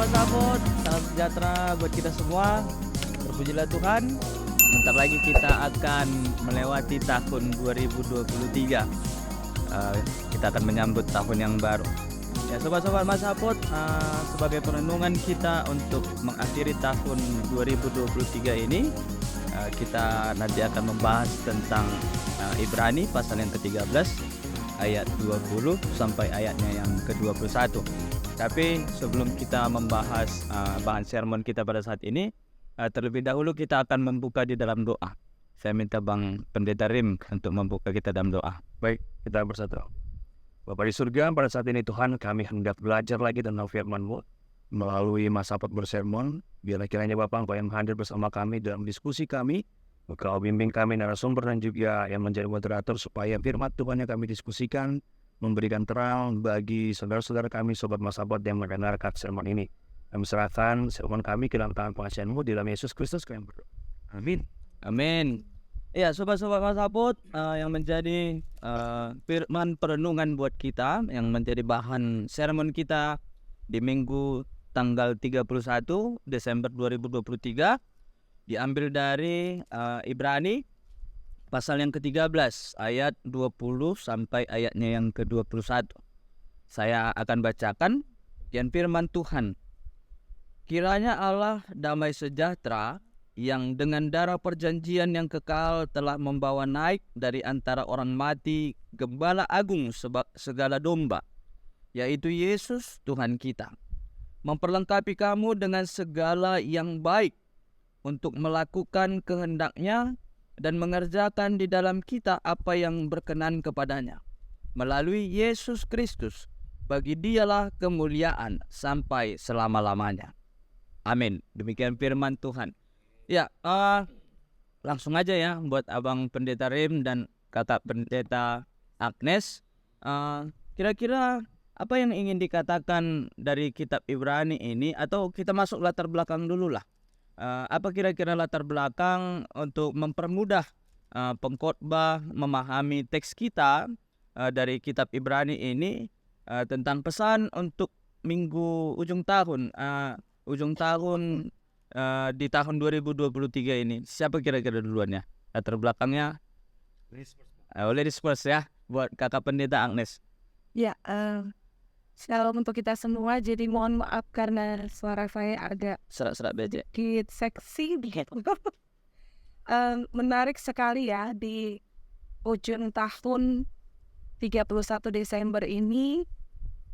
Mas Abot, salam sejahtera buat kita semua. Terpujilah Tuhan. Bentar lagi kita akan melewati tahun 2023. Kita akan menyambut tahun yang baru. Ya, sobat-sobat Mas Abot, sebagai perenungan kita untuk mengakhiri tahun 2023 ini, kita nanti akan membahas tentang Ibrani pasal yang ke-13 ayat 20 sampai ayatnya yang ke-21. Tapi sebelum kita membahas bahan sermon kita pada saat ini, terlebih dahulu kita akan membuka di dalam doa. Saya minta Bang Pendeta Rim untuk membuka kita dalam doa. Baik, kita bersatu. Bapa di surga, pada saat ini Tuhan, kami hendak belajar lagi tentang firman-Mu melalui Mas Abot bersermon. Biarlah kiranya Bapak Engkau yang hadir bersama kami dalam diskusi kami. Engkau bimbing kami narasumber dan juga yang menjadi moderator supaya firman Tuhan yang kami diskusikan memberikan terang bagi saudara-saudara kami, sobat Mas Abot yang mendengarkan sermon ini. Kami serahkan sermon kami ke dalam tangan pengasihan-Mu di dalam Yesus Kristus kami berdoa. Amin. Amin. Ya, sobat-sobat Mas Abot, yang menjadi firman perenungan buat kita, yang menjadi bahan sermon kita di minggu tanggal 31 Desember 2023, diambil dari Ibrani pasal yang ke-13 ayat 20 sampai ayatnya yang ke-21. Saya akan bacakan yang firman Tuhan. Kiranya Allah damai sejahtera yang dengan darah perjanjian yang kekal telah membawa naik dari antara orang mati Gembala Agung segala domba, yaitu Yesus Tuhan kita, memperlengkapi kamu dengan segala yang baik untuk melakukan kehendak-Nya dan mengerjakan di dalam kita apa yang berkenan kepadanya. Melalui Yesus Kristus, bagi Dialah kemuliaan sampai selama-lamanya. Amin. Demikian firman Tuhan. Ya, langsung aja ya buat Abang Pendeta Rim dan Kakak Pendeta Agnes. Kira-kira apa yang ingin dikatakan dari kitab Ibrani ini, atau kita masuk latar belakang dulu lah. Apa kira-kira latar belakang untuk mempermudah pengkhotbah memahami teks kita dari kitab Ibrani ini tentang pesan untuk minggu ujung tahun di tahun 2023 ini. Siapa kira-kira duluan ya? Latar belakangnya ladies first ya, buat Kakak Pendeta Agnes. Ya, shalom untuk kita semua. Jadi mohon maaf karena suara saya agak Serak-serak beda. sedikit seksi begitu. Menarik sekali ya, di ujung tahun 31 Desember ini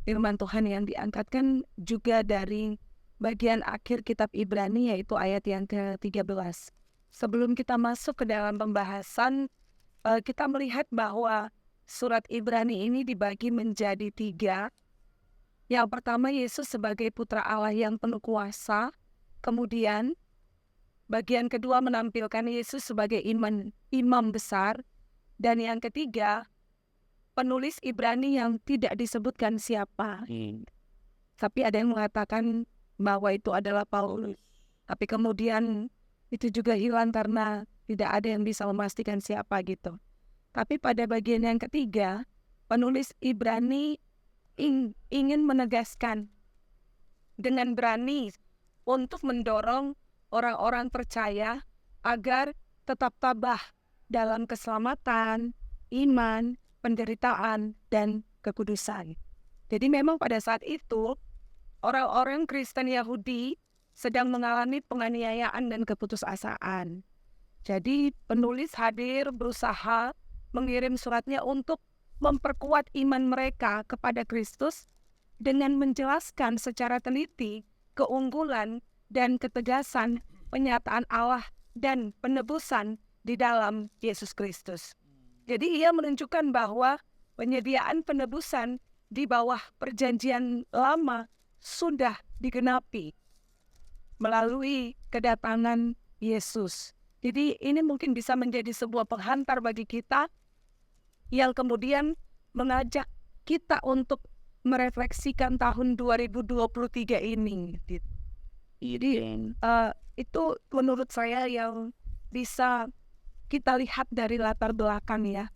firman Tuhan yang diangkatkan juga dari bagian akhir kitab Ibrani, yaitu ayat yang ke-13. Sebelum kita masuk ke dalam pembahasan, kita melihat bahwa surat Ibrani ini dibagi menjadi 3. Yang pertama, Yesus sebagai putra Allah yang penuh kuasa. Kemudian bagian kedua menampilkan Yesus sebagai imam besar. Dan yang ketiga, penulis Ibrani yang tidak disebutkan siapa. Tapi ada yang mengatakan bahwa itu adalah Paulus. Tapi kemudian itu juga hilang karena tidak ada yang bisa memastikan siapa gitu. Tapi pada bagian yang ketiga, penulis Ibrani ingin menegaskan dengan berani untuk mendorong orang-orang percaya agar tetap tabah dalam keselamatan, iman, penderitaan, dan kekudusan. Jadi memang pada saat itu orang-orang Kristen Yahudi sedang mengalami penganiayaan dan keputusasaan. Jadi penulis hadir berusaha mengirim suratnya untuk memperkuat iman mereka kepada Kristus dengan menjelaskan secara teliti keunggulan dan ketegasan penyataan Allah dan penebusan di dalam Yesus Kristus. Jadi ia menunjukkan bahwa penyediaan penebusan di bawah perjanjian lama sudah digenapi melalui kedatangan Yesus. Jadi ini mungkin bisa menjadi sebuah penghantar bagi kita yang kemudian mengajak kita untuk merefleksikan tahun 2023 ini. Jadi itu menurut saya yang bisa kita lihat dari latar belakang ya.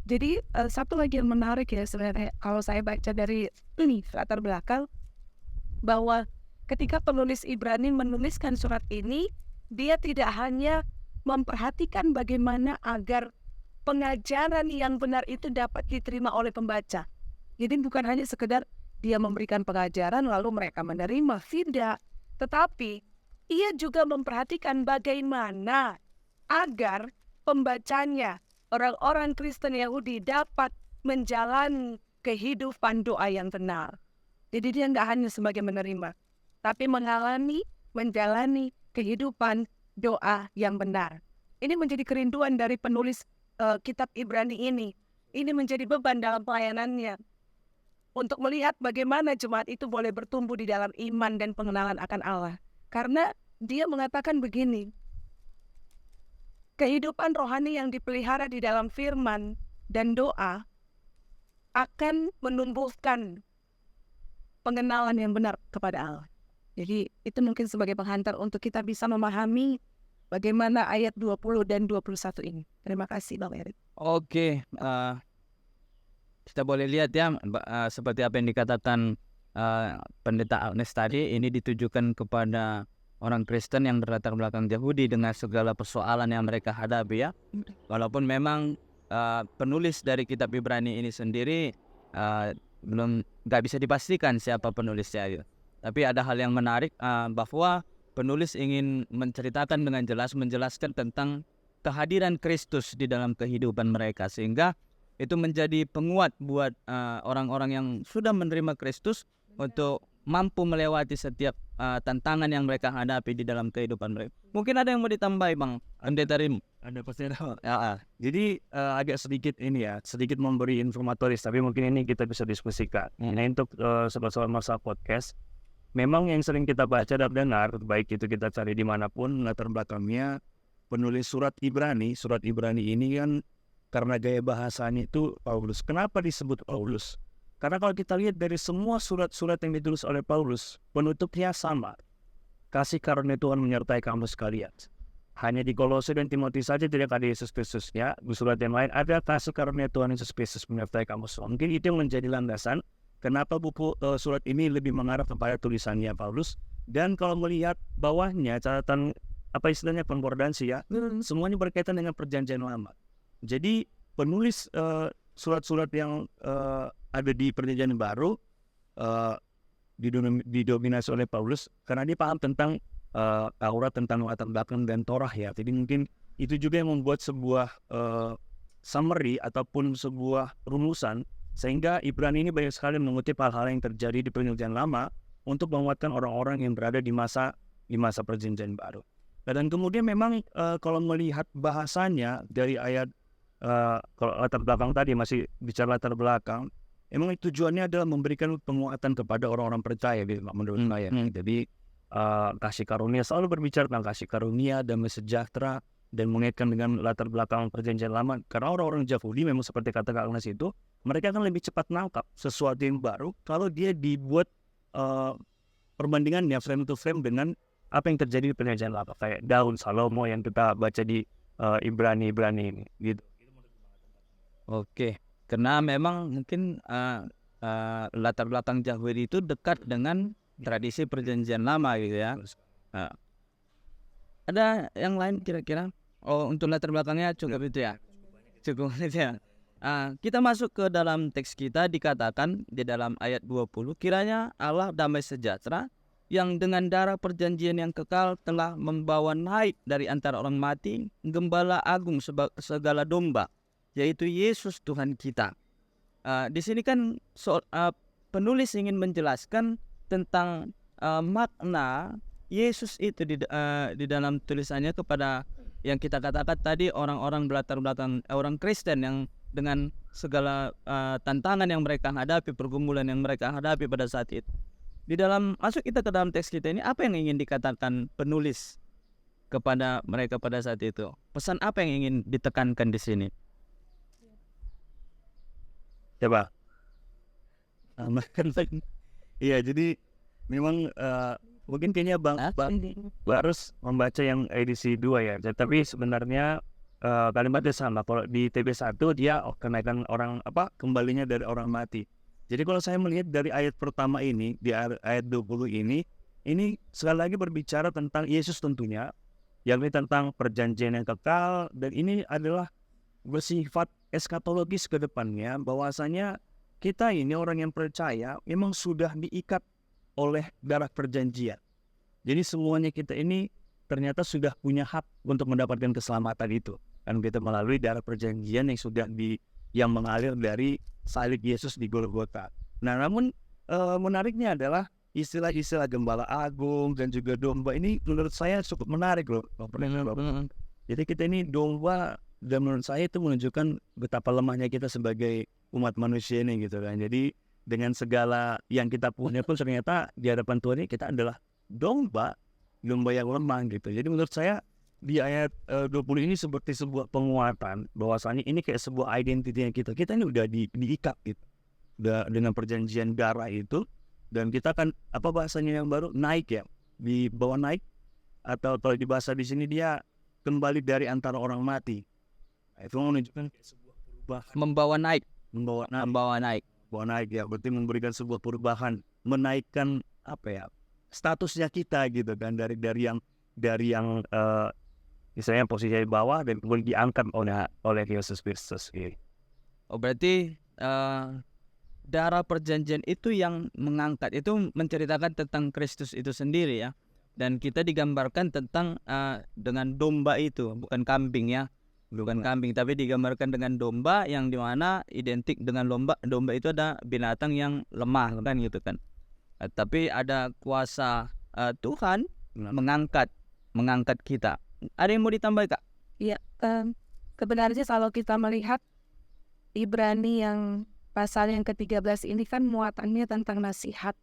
Jadi satu lagi yang menarik ya sebenarnya kalau saya baca dari ini latar belakang, bahwa ketika penulis Ibrani menuliskan surat ini, dia tidak hanya memperhatikan bagaimana agar pengajaran yang benar itu dapat diterima oleh pembaca. Jadi bukan hanya sekedar dia memberikan pengajaran lalu mereka menerima, tidak. Tetapi ia juga memperhatikan bagaimana agar pembacanya, orang-orang Kristen Yahudi, dapat menjalani kehidupan doa yang benar. Jadi dia nggak hanya sebagai menerima, tapi menjalani kehidupan doa yang benar. Ini menjadi kerinduan dari penulis kitab Ibrani ini. Ini menjadi beban dalam pelayanannya untuk melihat bagaimana jemaat itu boleh bertumbuh di dalam iman dan pengenalan akan Allah. Karena dia mengatakan begini, kehidupan rohani yang dipelihara di dalam firman dan doa akan menumbuhkan pengenalan yang benar kepada Allah. Jadi itu mungkin sebagai penghantar untuk kita bisa memahami bagaimana ayat 20 dan 21 ini. Terima kasih Bang Erik. Oke, kita boleh lihat ya, seperti apa yang dikatakan Pendeta Agnes tadi, ini ditujukan kepada orang Kristen yang berlatar belakang Yahudi dengan segala persoalan yang mereka hadapi ya. Walaupun memang penulis dari kitab Ibrani ini sendiri belum nggak bisa dipastikan siapa penulisnya ya. Tapi ada hal yang menarik bahwa penulis ingin menceritakan dengan jelas, menjelaskan tentang kehadiran Kristus di dalam kehidupan mereka, sehingga itu menjadi penguat buat orang-orang yang sudah menerima Kristus untuk mampu melewati setiap tantangan yang mereka hadapi di dalam kehidupan mereka. Mungkin ada yang mau ditambahi Bang Pendeta Rim? Ada pasti ada. Ya, Jadi agak sedikit ini ya, sedikit memberi informatoris, tapi mungkin ini kita bisa diskusikan. Nah untuk sobat-sobat masa podcast, memang yang sering kita baca dan dengar, baik itu kita cari dimanapun latar belakangnya, penulis surat Ibrani ini kan karena gaya bahasanya itu Paulus. Kenapa disebut Paulus? Karena kalau kita lihat dari semua surat-surat yang ditulis oleh Paulus, penutupnya sama. Kasih karunia Tuhan menyertai kamu sekalian. Hanya di Kolose dan Timotius saja tidak ada Yesus Kristusnya. Di surat yang lain ada kasih karunia Tuhan Yesus Kristus menyertai kamu semua. Mungkin itu yang menjadi landasan kenapa buku surat ini lebih mengarah kepada tulisannya Paulus. Dan kalau melihat bawahnya catatan apa istilahnya konkordansi ya, semuanya berkaitan dengan perjanjian lama. Jadi penulis surat-surat yang ada di perjanjian baru didominasi oleh Paulus karena dia paham tentang Taurat, tentang latar belakang dan Torah ya. Jadi mungkin itu juga yang membuat sebuah summary ataupun sebuah rumusan sehingga Ibrani ini banyak sekali mengutip hal-hal yang terjadi di perjanjian lama untuk menguatkan orang-orang yang berada di masa perjanjian baru. Dan kemudian memang kalau melihat bahasanya dari ayat kalau latar belakang tadi masih bicara latar belakang, emang tujuannya adalah memberikan penguatan kepada orang-orang percaya menurut saya. Jadi kasih karunia selalu berbicara tentang kasih karunia, damai sejahtera dan mengaitkan dengan latar belakang perjanjian lama. Karena orang-orang Yahudi memang seperti kata Kak Agnes itu, mereka akan lebih cepat nangkap sesuatu yang baru kalau dia dibuat perbandingannya frame to frame dengan apa yang terjadi di perjanjian lama, kayak daun Salomo yang kita baca di Ibrani ini gitu. Oke, karena memang mungkin latar belakang Yahudi itu dekat dengan tradisi perjanjian lama gitu ya. Ada yang lain kira-kira? Oh, untuk latar belakangnya cukup itu ya. Cukup itu ya. Kita masuk ke dalam teks kita, dikatakan di dalam ayat 20, kiranya Allah damai sejahtera yang dengan darah perjanjian yang kekal telah membawa naik dari antara orang mati gembala agung segala domba, yaitu Yesus Tuhan kita. Di sini kan penulis ingin menjelaskan tentang makna Yesus itu di dalam tulisannya kepada yang kita katakan tadi orang-orang berlatar belakang orang Kristen yang dengan segala tantangan yang mereka hadapi, pergumulan yang mereka hadapi pada saat itu. Di dalam masuk kita ke dalam teks kita ini, apa yang ingin dikatakan penulis kepada mereka pada saat itu? Pesan apa yang ingin ditekankan di sini? Coba. Iya, jadi memang mungkin kayaknya Bang harus membaca yang edisi 2 ya. Tapi sebenarnya kalimatnya sama. Kalau di TB1 dia kenaikan orang kembalinya dari orang mati. Jadi kalau saya melihat dari ayat pertama ini, di ayat 20 ini, ini sekali lagi berbicara tentang Yesus tentunya, yakni tentang perjanjian yang kekal, dan ini adalah bersifat eskatologis ke depannya, bahwasanya kita ini orang yang percaya memang sudah diikat oleh darah perjanjian. Jadi semuanya kita ini ternyata sudah punya hak untuk mendapatkan keselamatan itu. Kan kita melalui darah perjanjian yang mengalir dari salib Yesus di Golgota. Nah, namun menariknya adalah istilah-istilah gembala agung dan juga domba ini menurut saya cukup menarik loh. Jadi kita ini domba, dan menurut saya itu menunjukkan betapa lemahnya kita sebagai umat manusia ini gitu kan. Jadi dengan segala yang kita punya pun ternyata di hadapan Tuhan ini kita adalah domba yang lemah gitu. Jadi menurut saya di ayat 20 ini seperti sebuah penguatan bahwasanya ini kayak sebuah identitinya kita. Kita ini udah diikat gitu. Udah dengan perjanjian darah itu, dan kita kan apa bahasanya yang baru, naik ya. Di bawah naik, atau kalau di bahasa di sini dia kembali dari antara orang mati. Nah, itu menunjukkan kayak sebuah perubahan. Membawa naik. Membawa naik ya, berarti memberikan sebuah perubahan, menaikkan apa ya, statusnya kita gitu kan, dari yang misalnya posisinya di bawah dan kemudian diangkat oleh Yesus Kristus gitu. Oh, berarti darah perjanjian itu yang mengangkat, itu menceritakan tentang Kristus itu sendiri ya. Dan kita digambarkan tentang dengan domba itu, bukan kambing ya. Bukan kambing, tapi digambarkan dengan domba, yang dimana identik dengan domba itu ada binatang yang lemah kan gitu kan. Tapi ada kuasa Tuhan mengangkat kita. Ada yang mau ditambah Kak? Ya, sebenarnya kalau kita melihat Ibrani yang pasal yang ke-13 ini kan muatannya tentang nasihat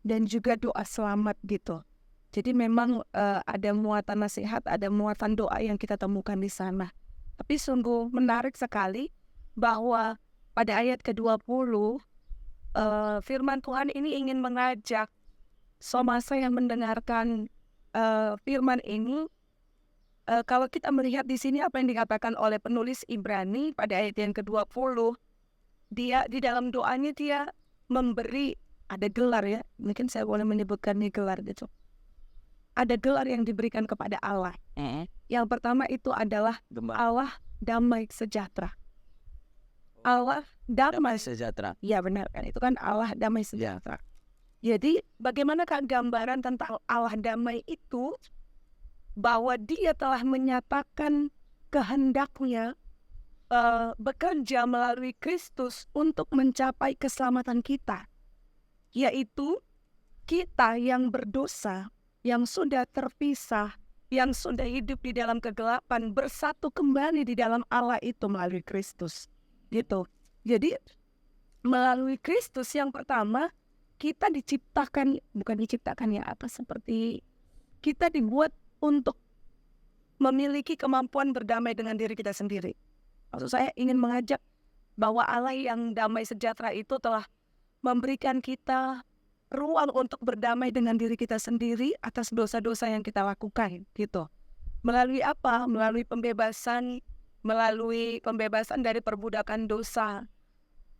dan juga doa selamat gitu. Jadi memang ada muatan nasihat, ada muatan doa yang kita temukan di sana. Tapi sungguh menarik sekali bahwa pada ayat ke-20 firman Tuhan ini ingin mengajak semasa yang mendengarkan firman ini, kalau kita melihat di sini apa yang dikatakan oleh penulis Ibrani pada ayat yang ke-20, dia di dalam doanya dia memberi, ada gelar ya, mungkin saya boleh menyebutkannya gelar gitu. Ada gelar yang diberikan kepada Allah. Yang pertama itu adalah Allah damai sejahtera. Allah damai sejahtera. Ya benar kan, itu kan Allah damai sejahtera. Jadi bagaimanakah gambaran tentang Allah damai itu? Bahwa dia telah menyatakan kehendaknya bekerja melalui Kristus untuk mencapai keselamatan kita. Yaitu kita yang berdosa, yang sudah terpisah, yang sudah hidup di dalam kegelapan, bersatu kembali di dalam Allah itu melalui Kristus. Gitu. Jadi melalui Kristus yang pertama, kita seperti kita dibuat untuk memiliki kemampuan berdamai dengan diri kita sendiri. Maksud saya ingin mengajak bahwa Allah yang damai sejahtera itu telah memberikan kita ruang untuk berdamai dengan diri kita sendiri atas dosa-dosa yang kita lakukan gitu. Melalui apa? Melalui pembebasan dari perbudakan dosa.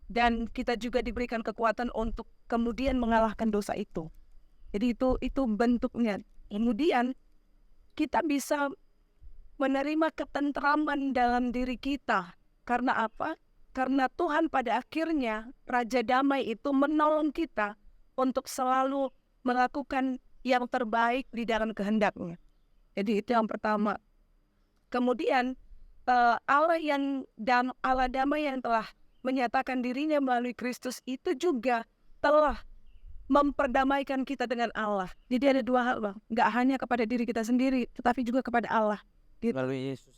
Dan kita juga diberikan kekuatan untuk kemudian mengalahkan dosa itu. Jadi itu bentuknya. Kemudian kita bisa menerima ketentraman dalam diri kita. Karena apa? Karena Tuhan pada akhirnya, Raja Damai itu menolong kita untuk selalu melakukan yang terbaik di dalam kehendak-Nya. Jadi itu yang pertama. Kemudian Allah damai yang telah menyatakan dirinya melalui Kristus itu juga telah memperdamaikan kita dengan Allah. Jadi ada dua hal, Bang. Nggak hanya kepada diri kita sendiri, tetapi juga kepada Allah.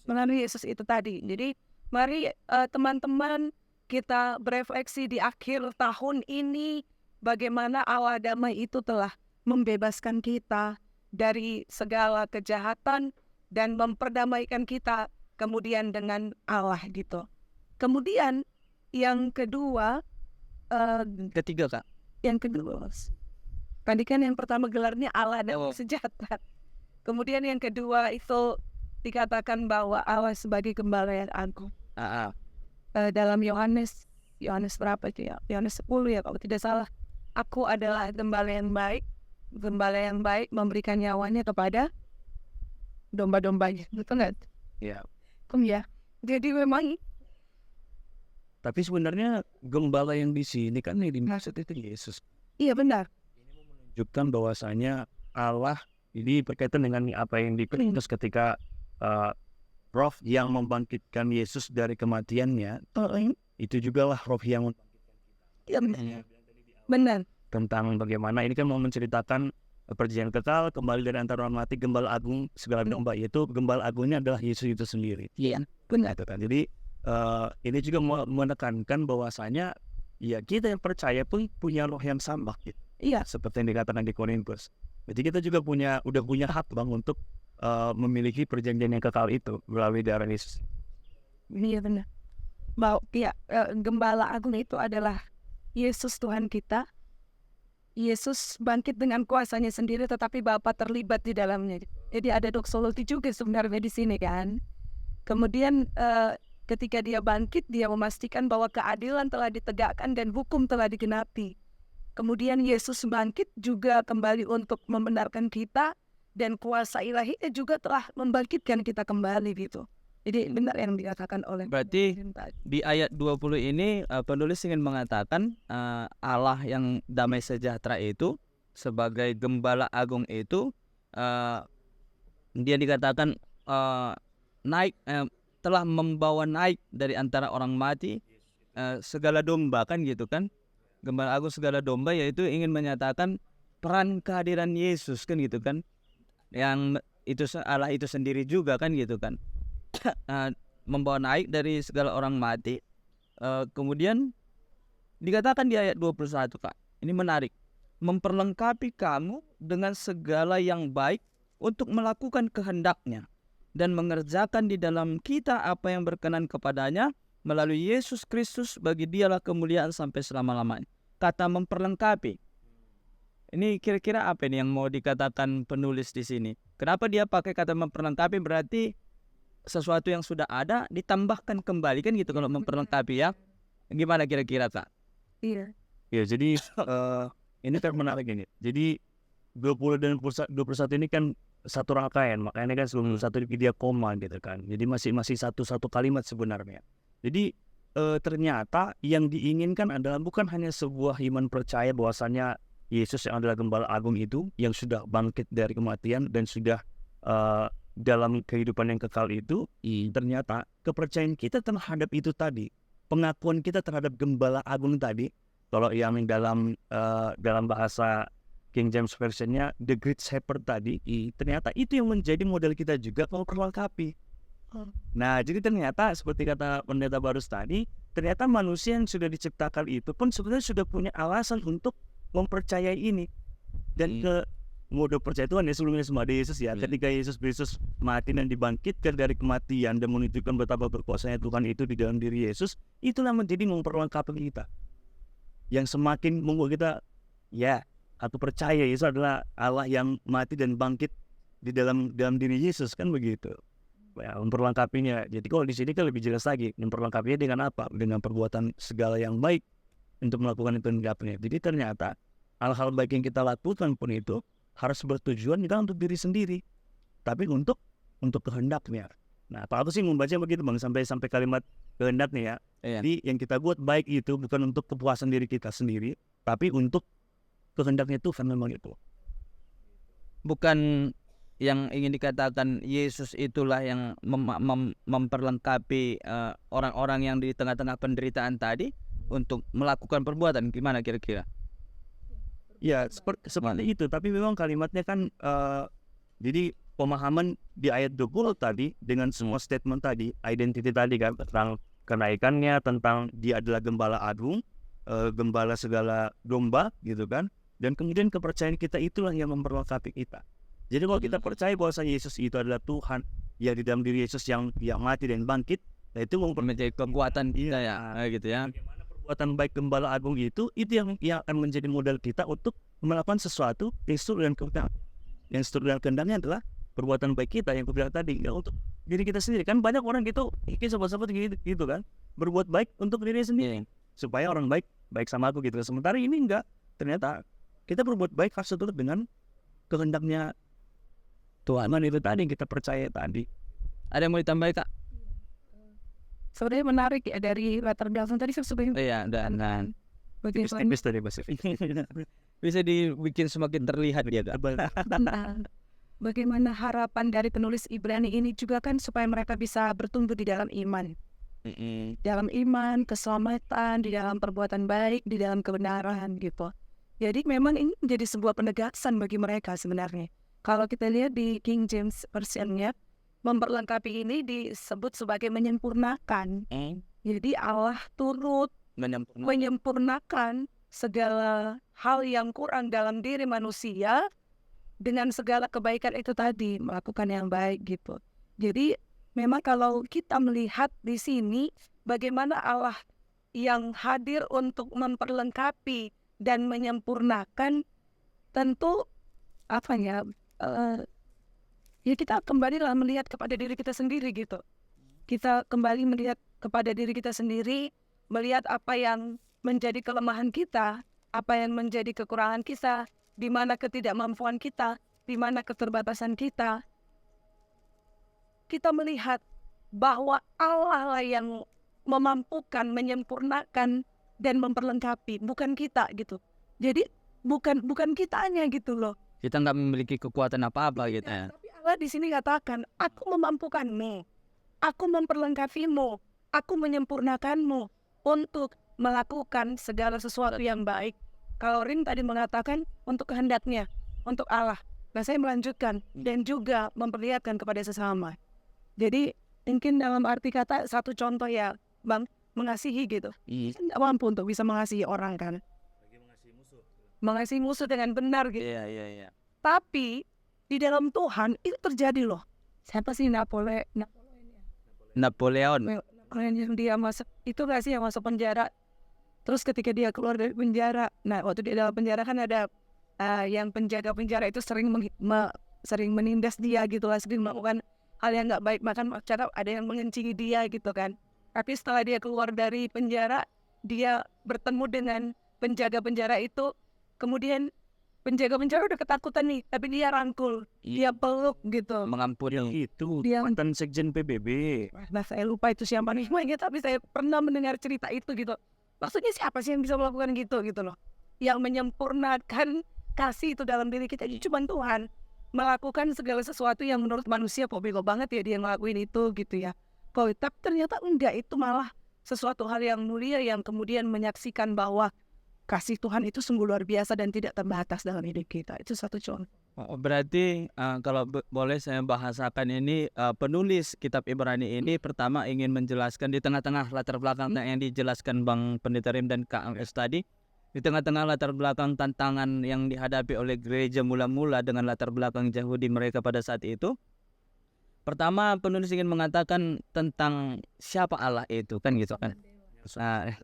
Melalui Yesus itu tadi. Jadi mari teman-teman kita berefleksi di akhir tahun ini, bagaimana Allah damai itu telah membebaskan kita dari segala kejahatan dan memperdamaikan kita kemudian dengan Allah gitu. Kemudian yang kedua, Ketiga Kak. yang kedua, tadi kan yang pertama gelarnya Allah damai sejahtera. Kemudian yang kedua itu dikatakan bahwa Allah sebagai gembala yang agung. Dalam Yohanes berapa itu ya? Yohanes 10 ya kalau tidak salah. Aku adalah gembala yang baik, gembala yang baik memberikan nyawanya kepada domba-dombanya, betul nggak? Ya. Ya. Jadi memang Tapi sebenarnya gembala yang di sini kan yang dimaksud itu Yesus. iya benar. Menunjukkan bahwasanya Allah ini berkaitan dengan apa yang dikritus ketika roh yang membangkitkan Yesus dari kematiannya, itu juga lah roh yang Iya benar. Benar. tentang bagaimana ini kan mau menceritakan perjanjian kekal kembali dari antara orang mati, gembala agung segala domba, yaitu gembala agungnya adalah Yesus itu sendiri. Iya benar. Gitu kan. Jadi ini juga menekankan bahwasanya ya kita yang percaya pun punya roh yang sama gitu. Iya. Seperti yang dikatakan di Korintus. Jadi kita juga udah punya hak Bang untuk memiliki perjanjian yang kekal itu melalui darah Yesus. Iya benar. Gembala agung itu adalah Yesus Tuhan kita. Yesus bangkit dengan kuasanya sendiri, tetapi Bapa terlibat di dalamnya. Jadi ada doksologi juga sebenarnya di sini kan. Kemudian ketika dia bangkit, dia memastikan bahwa keadilan telah ditegakkan dan hukum telah digenapi. Kemudian Yesus bangkit juga kembali untuk membenarkan kita, dan kuasa ilahinya juga telah membangkitkan kita kembali gitu. Jadi benar yang dikatakan oleh Berarti di ayat 20 ini penulis ingin mengatakan Allah yang damai sejahtera itu sebagai gembala agung itu dia dikatakan telah membawa naik dari antara orang mati segala domba kan gitu kan. Gembala agung segala domba yaitu ingin menyatakan peran kehadiran Yesus kan gitu kan. Yang itu Allah itu sendiri juga kan gitu kan. Membawa naik dari segala orang mati. Kemudian dikatakan di ayat 21 Kak, ini menarik, memperlengkapi kamu dengan segala yang baik untuk melakukan kehendaknya dan mengerjakan di dalam kita apa yang berkenan kepadanya melalui Yesus Kristus, bagi dialah kemuliaan sampai selama-lamanya. Kata memperlengkapi, ini kira-kira apa ini yang mau dikatakan penulis di sini? Kenapa dia pakai kata memperlengkapi? Berarti sesuatu yang sudah ada ditambahkan kembali kan gitu kalau memperlengkapi ya. Gimana kira-kira Kak? Iya. Ya jadi ini kan menarik ini. Jadi 20 dan 21 ini kan satu rangkaian, makanya kan sebelum satu dia koma gitu kan. Jadi masih satu kalimat sebenarnya. Jadi ternyata yang diinginkan adalah bukan hanya sebuah iman percaya bahwasanya Yesus yang adalah gembala agung itu yang sudah bangkit dari kematian dan sudah dalam kehidupan yang kekal itu, ternyata kepercayaan kita terhadap itu tadi, pengakuan kita terhadap gembala agung tadi, kalau yang dalam bahasa King James Version-nya The Great Shepherd tadi, ternyata itu yang menjadi model kita juga kalau perlengkapi. Nah, jadi ternyata seperti kata pendeta Barus tadi, ternyata manusia yang sudah diciptakan itu pun sebenarnya sudah punya alasan untuk mempercayai ini. Dan mode percaya Tuhan ya sebelumnya semua ada Yesus ya. Ketika Yesus mati dan dibangkitkan dari kematian dan menunjukkan betapa berkuasanya Tuhan itu di dalam diri Yesus, itulah menjadi memperlengkapi kita. Yang semakin membuat kita ya atau percaya Yesus adalah Allah yang mati dan bangkit di dalam diri Yesus kan begitu. Ya, memperlengkapinya. Jadi kalau di sini kan lebih jelas lagi, memperlengkapinya dengan apa? Dengan perbuatan segala yang baik untuk melakukan itu hendaknya. Jadi ternyata hal-hal baik yang kita lakukan pun itu harus bertujuan tidak untuk diri sendiri, tapi untuk kehendaknya. Nah, Pak aku sih membaca begitu Bang, sampai kalimat kehendaknya ya. Iya. Jadi yang kita buat baik itu bukan untuk kepuasan diri kita sendiri, tapi untuk kehendaknya Tuhan memang itu. Bukan yang ingin dikatakan Yesus itulah yang memperlengkapi orang-orang yang di tengah-tengah penderitaan tadi untuk melakukan perbuatan. Gimana kira-kira? Ya seperti itu, tapi memang kalimatnya kan jadi pemahaman di ayat 20 tadi dengan semua statement tadi, identity tadi kan tentang kenaikannya, tentang dia adalah gembala agung, gembala segala domba gitu kan, dan kemudian kepercayaan kita itulah yang memperlengkapi kita. Jadi kalau kita percaya bahwa Yesus itu adalah Tuhan, ya di dalam diri Yesus yang mati dan bangkit, nah itu Menjadi kekuatan kita ya, gitu ya. Bagaimana perbuatan baik gembala agung itu yang akan menjadi modal kita untuk melakukan sesuatu yang sesuai dengan kehendak. Yang sesuai dengan kehendaknya adalah perbuatan baik kita yang kubilang tadi, nggak untuk diri kita sendiri. Kan banyak orang gitu, mungkin sobat-sobat gitu kan, berbuat baik untuk diri sendiri, supaya orang baik sama aku gitu. Sementara ini enggak, ternyata kita berbuat baik harus tutup dengan kehendaknya Tuhan itu tadi kita percaya tadi. Ada yang mau ditambahin Kak? Sebenarnya menarik ya dari latar belakang tadi sebenarnya Iya, dan bagaimana Tipis tadi Mas. bisa dibikin semakin terlihat dia Kak. bagaimana harapan dari penulis Ibrani ini juga kan supaya mereka bisa bertumbuh di dalam iman. Dalam iman, keselamatan, di dalam perbuatan baik, di dalam kebenaran gitu. Jadi memang ini menjadi sebuah penegasan bagi mereka sebenarnya. Kalau kita lihat di King James Version-nya, memperlengkapi ini disebut sebagai menyempurnakan. Jadi Allah turut menyempurnakan segala hal yang kurang dalam diri manusia dengan segala kebaikan itu tadi, melakukan yang baik gitu. Jadi memang kalau kita melihat di sini bagaimana Allah yang hadir untuk memperlengkapi dan menyempurnakan, tentu ya kita kembali lah melihat kepada diri kita sendiri gitu. Kita kembali melihat kepada diri kita sendiri, melihat apa yang menjadi kelemahan kita, apa yang menjadi kekurangan kita, di mana ketidakmampuan kita, di mana keterbatasan kita. Kita melihat bahwa Allah lah yang memampukan, menyempurnakan, dan memperlengkapi, bukan kita gitu. Jadi bukan kitanya gitu loh. Kita nggak memiliki kekuatan apa-apa gitu ya. Tapi Allah di sini katakan, aku memampukanmu, aku memperlengkapimu, aku menyempurnakanmu untuk melakukan segala sesuatu yang baik. Kalau Rin tadi mengatakan untuk kehendaknya, untuk Allah. Nah saya melanjutkan dan juga memperlihatkan kepada sesama. Jadi mungkin dalam arti kata satu contoh ya Bang, mengasihi gitu. Kan mampu untuk bisa mengasihi orang kan. Mengasihi musuh dengan benar gitu. Iya. Tapi di dalam Tuhan itu terjadi loh. Siapa sih Napoleon yang dia masuk, itu gak sih yang masuk penjara. Terus ketika dia keluar dari penjara, nah waktu di dalam penjara kan ada yang penjaga penjara itu sering menindas dia gitu lah, sering melakukan hal yang gak baik, bahkan ada yang mengencingi dia gitu kan. Tapi setelah dia keluar dari penjara, dia bertemu dengan penjaga penjara itu, kemudian penjaga penjara udah ketakutan nih, tapi dia rangkul, dia peluk gitu. Mengampuni. Itu Dia- mantan sekjen PBB. Nah saya lupa itu siapa namanya, tapi saya pernah mendengar cerita itu gitu. Maksudnya siapa sih yang bisa melakukan gitu loh. Yang menyempurnakan kasih itu dalam diri kita, cuma Tuhan. Melakukan segala sesuatu yang menurut manusia kok bego banget ya dia ngelakuin itu gitu ya. Tapi ternyata enggak, itu malah sesuatu hal yang mulia yang kemudian menyaksikan bahwa kasih Tuhan itu sungguh luar biasa dan tidak terbatas dalam hidup kita. Itu satu contoh. Berarti kalau boleh saya bahasakan ini, penulis kitab Ibrani ini pertama ingin menjelaskan di tengah-tengah latar belakang yang dijelaskan Bang Pendeta Rim dan Kak Angges tadi, di tengah-tengah latar belakang tantangan yang dihadapi oleh gereja mula-mula dengan latar belakang Yahudi mereka pada saat itu. Pertama penulis ingin mengatakan tentang siapa Allah itu kan gitu kan. Nah,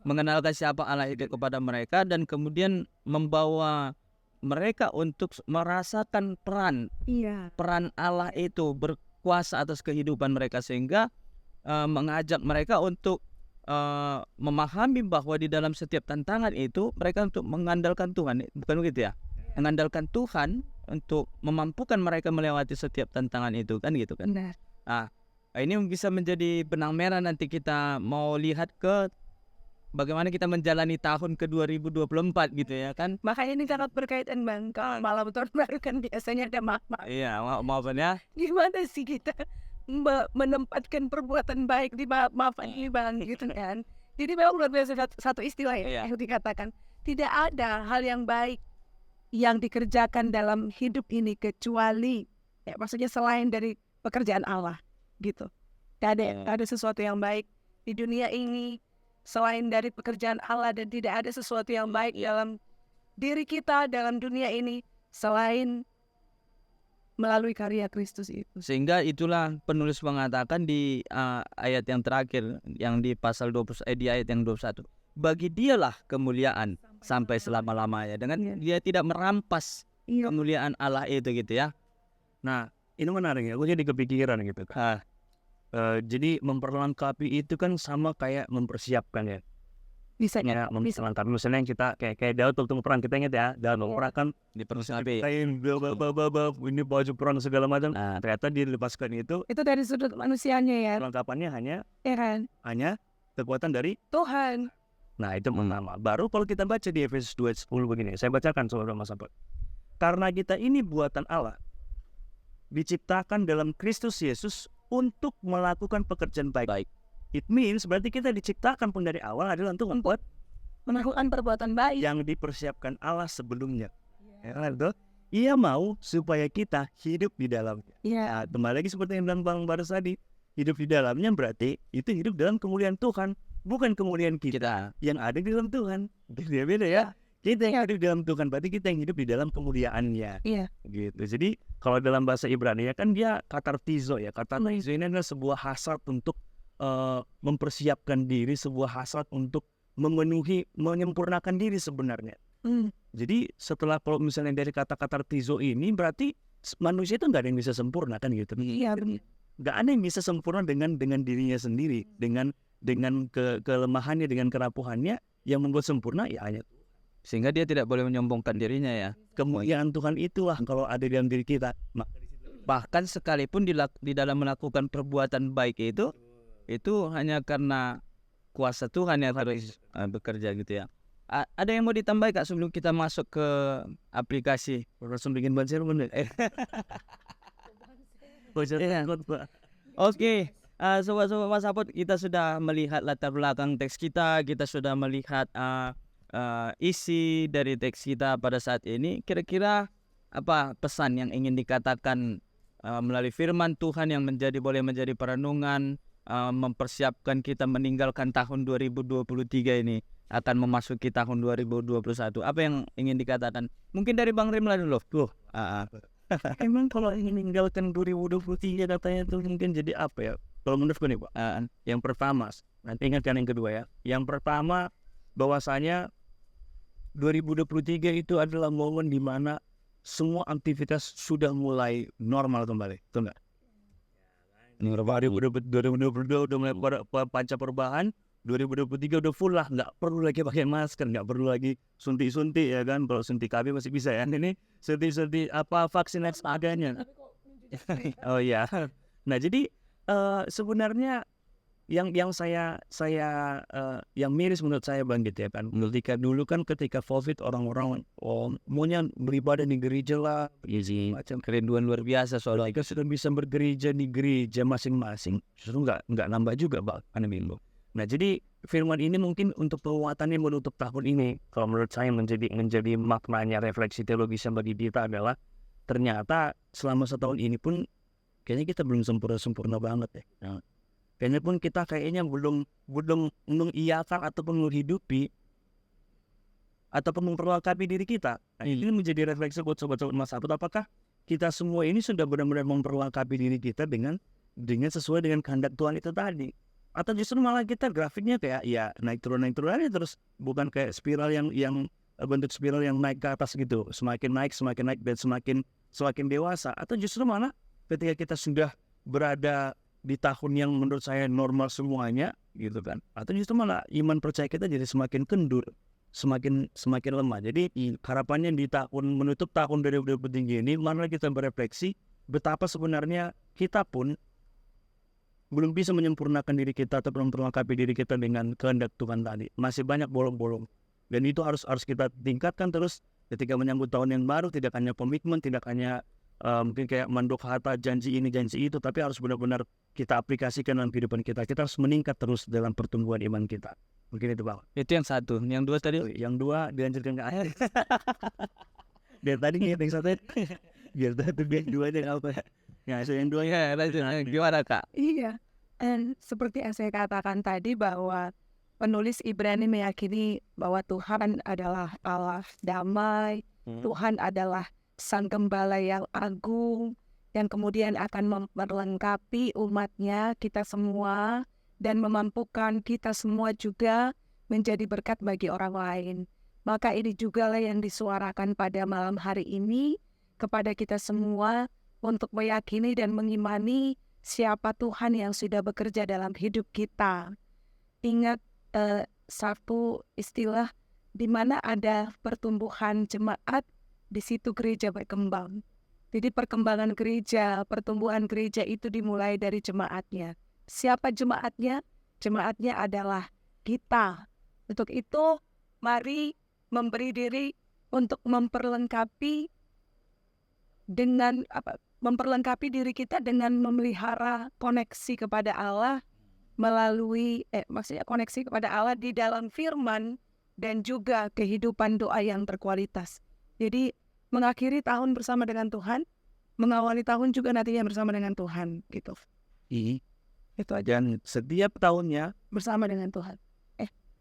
mengenalkan siapa Allah itu kepada mereka dan kemudian membawa mereka untuk merasakan peran Allah itu berkuasa atas kehidupan mereka, sehingga mengajak mereka untuk memahami bahwa di dalam setiap tantangan itu mereka untuk mengandalkan Tuhan, bukan begitu ya? Mengandalkan Tuhan untuk memampukan mereka melewati setiap tantangan itu kan gitu kan. Benar. Nah, ini bisa menjadi benang merah nanti kita mau lihat ke bagaimana kita menjalani tahun ke 2024 gitu ya kan. Makanya ini sangat berkaitan Bang. Kalau malam tahun baru kan biasanya ada makna. Iya, maafkan ya. Gimana sih kita menempatkan perbuatan baik di maafan ini Bang gitu kan. Jadi memang luar biasa satu istilah ya yang dikatakan. Tidak ada hal yang baik yang dikerjakan dalam hidup ini kecuali maksudnya selain dari pekerjaan Allah gitu. Tidak ada sesuatu yang baik di dunia ini selain dari pekerjaan Allah, dan tidak ada sesuatu yang baik dalam diri kita dalam dunia ini selain melalui karya Kristus itu. Sehingga itulah penulis mengatakan di ayat yang terakhir yang di pasal 20 di ayat yang 21. Bagi dialah kemuliaan sampai selama-lamanya, dengan dia tidak merampas kemuliaan Allah itu gitu ya. Nah, ini menarik ya. Aku jadi kepikiran gitu kan. Jadi memperlengkapi itu kan sama kayak mempersiapkan ya. Bisa Ya, melengkapi misalnya yang kita kayak Daud waktu mau perang, kita ingat ya, Daud mau perang kan Di perang sapi. kain ini baju perang segala macam. Nah, ternyata dilepaskan itu itu dari sudut manusianya ya, perlengkapannya ya kan? hanya kekuatan dari. Tuhan. Nah, itu pertama. Baru kalau kita baca di Efesus 2:10 begini, saya bacakan saudara Mas Sahabat. Karena kita ini buatan Allah, diciptakan dalam Kristus Yesus untuk melakukan pekerjaan baik. It means berarti kita diciptakan pun dari awal adalah untuk membuat Melakukan perbuatan baik. yang dipersiapkan Allah sebelumnya. Ya, betul? Ia mau supaya kita hidup di dalamnya. Iya. Nah, kembali lagi seperti yang bilang Bang Baras tadi, hidup di dalamnya berarti itu hidup dalam kemuliaan Tuhan, bukan kemuliaan kita yang ada di dalam Tuhan. Beda ya. Kita yang hidup di dalam Tuhan, berarti kita yang hidup di dalam kemuliaannya. Iya. Gitu. Jadi kalau dalam bahasa Ibrani ya kan dia katartizo ya. Katartizo ini adalah sebuah hasrat untuk mempersiapkan diri, sebuah hasrat untuk memenuhi, menyempurnakan diri sebenarnya. Jadi setelah kalau misalnya dari kata katartizo ini berarti manusia itu nggak ada yang bisa sempurna kan gitu. Iya benar. Nggak ada yang bisa sempurna dengan dirinya sendiri, dengan kelemahannya, dengan kerapuhannya. Yang membuat sempurna ya hanya Sehingga dia tidak boleh menyombongkan dirinya ya. kemuliaan Tuhan itulah kalau ada di dalam diri kita. Bahkan sekalipun di dalam melakukan perbuatan baik itu hanya karena kuasa Tuhan yang harus bekerja gitu ya. Ada yang mau ditambah Kak sebelum kita masuk ke aplikasi? Langsung bikin banser bener. Oke, sobat-sobat Mas Sahabat, kita sudah melihat latar belakang teks kita sudah melihat isi dari teks kita pada saat ini. Kira-kira apa pesan yang ingin dikatakan melalui firman Tuhan yang boleh menjadi perenungan, mempersiapkan kita meninggalkan tahun 2023 ini akan memasuki tahun 2021. Apa yang ingin dikatakan? Mungkin dari Bang Rimla dulu. Emang kalau ingin meninggalkan 2023 katanya tuh mungkin jadi apa ya? Kalau menurut gue nih Pak, yang pertama, nanti ingatkan yang kedua ya. Yang pertama bahwasanya 2023 itu adalah momen di mana semua aktivitas sudah mulai normal kembali, betul nggak? 2022 udah mulai pasca perubahan, 2023 udah full lah, nggak perlu lagi pakai masker, nggak perlu lagi suntik ya kan? Kalau suntik KB masih bisa ya, ini suntik vaksinasi adanya. Oh ya, nah jadi sebenarnya yang saya yang miris menurut saya Bang gitu ya kan, ketika dulu kan ketika COVID orang-orang maunya beribadah di gereja lah, Macam kerinduan luar biasa soalnya. mereka sudah bisa bergereja di gereja masing-masing, justru nggak nambah juga Bang pandemi itu. Nah jadi firman ini mungkin untuk penguatannya menutup tahun ini, kalau menurut saya menjadi maknanya refleksi teologisnya bagi kita adalah ternyata selama setahun ini pun kayaknya kita belum sempurna banget ya. Nah, kayaknya pun kita belum mengiyakan ataupun menghidupi ataupun memperlengkapi diri kita. Nah, ini menjadi refleksi buat sobat-sobat Mas Sahabat. Apakah kita semua ini sudah benar-benar memperlengkapi diri kita dengan sesuai dengan kehendak Tuhan itu tadi? Atau justru malah kita grafiknya kayak ya naik turun aja terus, bukan kayak spiral yang bentuk spiral yang naik ke atas gitu, semakin naik dan semakin dewasa. Atau justru malah ketika kita sudah berada di tahun yang menurut saya normal semuanya gitu kan, atau justru malah iman percaya kita jadi semakin kendur, semakin lemah. Jadi harapannya di menutup tahun 2023 ini mana kita berefleksi betapa sebenarnya kita pun belum bisa menyempurnakan diri kita atau belum memperlengkapi diri kita dengan kehendak Tuhan tadi. Masih banyak bolong-bolong, dan itu harus kita tingkatkan terus ketika menyambut tahun yang baru. Tidak hanya komitmen, tidak hanya mungkin kayak manduk harta, janji ini janji itu, tapi harus benar-benar kita aplikasikan dalam kehidupan kita. Kita harus meningkat terus dalam pertumbuhan iman kita. Mungkin itu Bang. Itu yang satu. Yang dua tadi? Yang dua dilanjutkan ke akhir. Biar tadi yang satu, biar duanya apa? Ya, yang dua Ya, gimana Kak? Iya. Dan seperti yang saya katakan tadi bahwa penulis Ibrani meyakini bahwa Tuhan adalah Allah damai, Tuhan adalah Sang Gembala yang agung, yang kemudian akan memperlengkapi umatnya, kita semua, dan memampukan kita semua juga menjadi berkat bagi orang lain. Maka ini juga lah yang disuarakan pada malam hari ini kepada kita semua untuk meyakini dan mengimani siapa Tuhan yang sudah bekerja dalam hidup kita. Ingat satu istilah di mana ada pertumbuhan jemaat, di situ gereja berkembang. Jadi perkembangan gereja, pertumbuhan gereja itu dimulai dari jemaatnya. Siapa jemaatnya? Jemaatnya adalah kita. Untuk itu, mari memberi diri untuk memperlengkapi diri kita dengan memelihara koneksi kepada Allah melalui koneksi kepada Allah di dalam firman dan juga kehidupan doa yang berkualitas. Jadi mengakhiri tahun bersama dengan Tuhan, mengawali tahun juga nantinya bersama dengan Tuhan gitu. Itu aja, Dan setiap tahunnya bersama dengan Tuhan.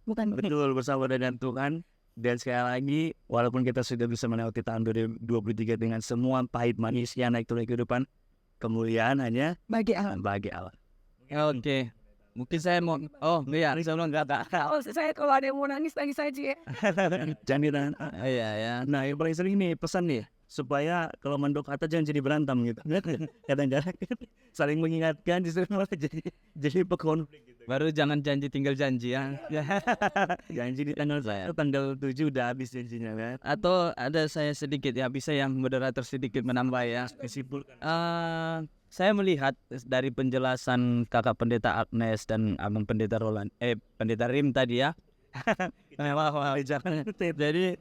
Bukan betul bersama dengan Tuhan. Dan sekali lagi, walaupun kita sudah bisa melewati tahun 2023 dengan semua pahit manisnya naik turun kehidupan, kemuliaan hanya bagi Allah. bagi Allah. Oke. Mungkin saya mau saya mau enggak. Oh, saya kalau ada yang mau nangis saja ya. Jangan ditahan. Iya ya. Nah, yang paling sering nih pesan nih, supaya kalau mendok kata jangan jadi berantem gitu. Kadang-kadang saling mengingatkan justru malah jadi pekonflik gitu. Baru jangan janji tinggal janji ya. Janji di tanggal 7 udah habis janjinya kan. Atau ada saya sedikit ya, bisa yang moderator sedikit menambah ya. Kesimpulkan. Saya melihat dari penjelasan kakak pendeta Agnes dan abang pendeta Roland, pendeta Rim tadi ya. Jadi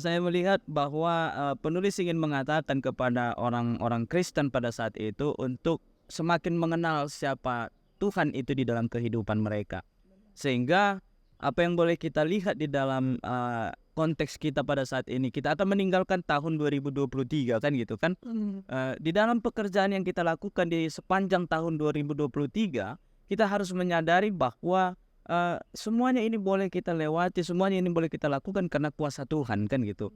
saya melihat bahwa penulis ingin mengatakan kepada orang-orang Kristen pada saat itu untuk semakin mengenal siapa Tuhan itu di dalam kehidupan mereka. Sehingga apa yang boleh kita lihat di dalam konteks kita pada saat ini, kita akan meninggalkan tahun 2023 kan gitu kan. Di dalam pekerjaan yang kita lakukan di sepanjang tahun 2023, kita harus menyadari bahwa semuanya ini boleh kita lewati, semuanya ini boleh kita lakukan karena kuasa Tuhan kan gitu.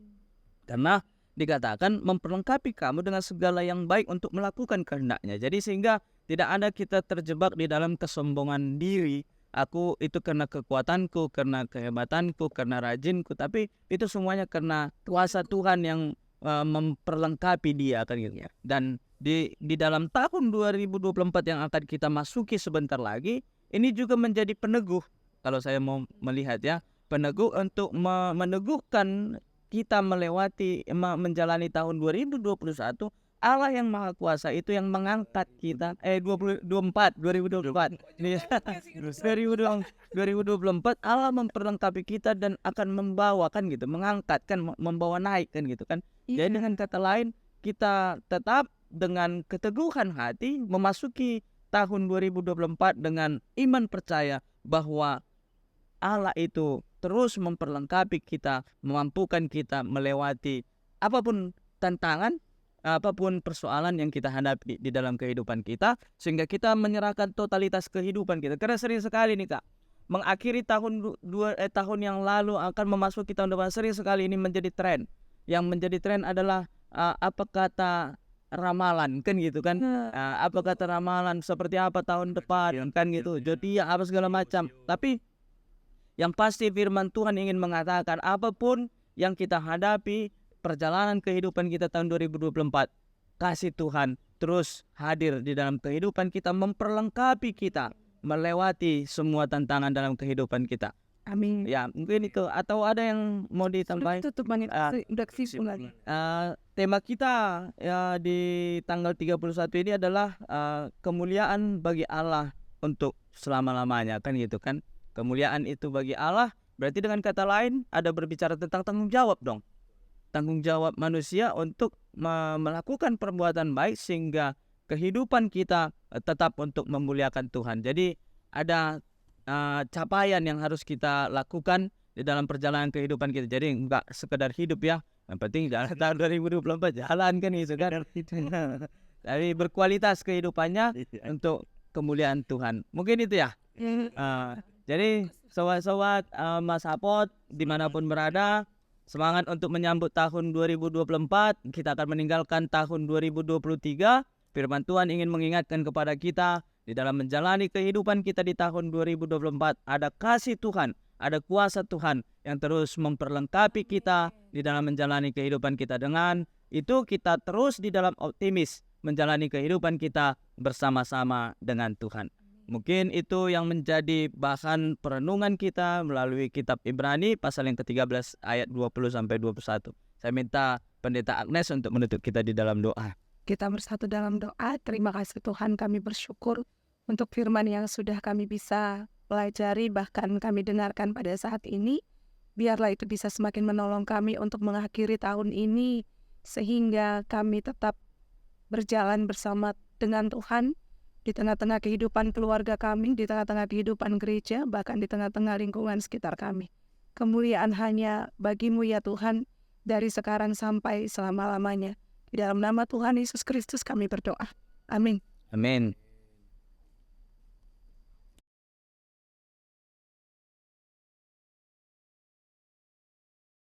Karena dikatakan memperlengkapi kamu dengan segala yang baik untuk melakukan kehendak-Nya. Jadi sehingga tidak ada kita terjebak di dalam kesombongan diri. Aku itu karena kekuatanku, karena kehebatanku, karena rajinku, tapi itu semuanya karena kuasa Tuhan yang memperlengkapi dia kan gitu. Dan di dalam tahun 2024 yang akan kita masuki sebentar lagi, ini juga menjadi peneguh, kalau saya mau melihat ya, peneguh untuk meneguhkan kita melewati menjalani tahun 2021. Allah yang Maha Kuasa itu yang mengangkat kita 2024 ini 2024 Allah memperlengkapi kita dan akan membawakan gitu, mengangkat kan, membawa naik kan gitu kan. Jadi dengan kata lain, kita tetap dengan keteguhan hati memasuki tahun 2024 dengan iman percaya bahwa Allah itu terus memperlengkapi kita, memampukan kita melewati apapun tantangan, apapun persoalan yang kita hadapi di dalam kehidupan kita, sehingga kita menyerahkan totalitas kehidupan kita. Karena sering sekali nih Kak, mengakhiri tahun yang lalu akan memasuki tahun depan, sering sekali ini menjadi tren. Yang menjadi tren adalah apa kata ramalan kan gitu kan. Apa kata ramalan seperti apa tahun depan kan gitu. Jadi ya apa segala macam. Tapi yang pasti firman Tuhan ingin mengatakan apapun yang kita hadapi, perjalanan kehidupan kita tahun 2024, kasih Tuhan terus hadir di dalam kehidupan kita, memperlengkapi kita melewati semua tantangan dalam kehidupan kita. Amin. Ya mungkin itu, atau ada yang mau ditambahin? Udah kesimpulan. Tema kita ya di tanggal 31 ini adalah kemuliaan bagi Allah untuk selama-lamanya kan gitu kan. Kemuliaan itu bagi Allah, berarti dengan kata lain ada berbicara tentang tanggung jawab dong. Tanggung jawab manusia untuk melakukan perbuatan baik sehingga kehidupan kita tetap untuk memuliakan Tuhan. Jadi ada capaian yang harus kita lakukan di dalam perjalanan kehidupan kita. Jadi enggak sekedar hidup ya, yang penting dalam tahun 2024 jalan kan gitu kan. Jadi berkualitas kehidupannya untuk kemuliaan Tuhan. Mungkin itu ya. Jadi sobat-sobat Mas Apot dimanapun berada, semangat untuk menyambut tahun 2024. Kita akan meninggalkan tahun 2023. Firman Tuhan ingin mengingatkan kepada kita di dalam menjalani kehidupan kita di tahun 2024. Ada kasih Tuhan, ada kuasa Tuhan yang terus memperlengkapi kita di dalam menjalani kehidupan kita. Dengan itu kita terus di dalam optimis menjalani kehidupan kita bersama-sama dengan Tuhan. Mungkin itu yang menjadi bahan perenungan kita melalui kitab Ibrani pasal yang ke-13 ayat 20 sampai 21. Saya minta Pendeta Agnes untuk menutup kita di dalam doa. Kita bersatu dalam doa. Terima kasih Tuhan, kami bersyukur untuk firman yang sudah kami bisa pelajari, bahkan kami dengarkan pada saat ini. Biarlah itu bisa semakin menolong kami untuk mengakhiri tahun ini, sehingga kami tetap berjalan bersama dengan Tuhan di tengah-tengah kehidupan keluarga kami, di tengah-tengah kehidupan gereja, bahkan di tengah-tengah lingkungan sekitar kami. Kemuliaan hanya bagi-Mu ya Tuhan, dari sekarang sampai selama-lamanya. Di dalam nama Tuhan Yesus Kristus kami berdoa. Amin. Amin.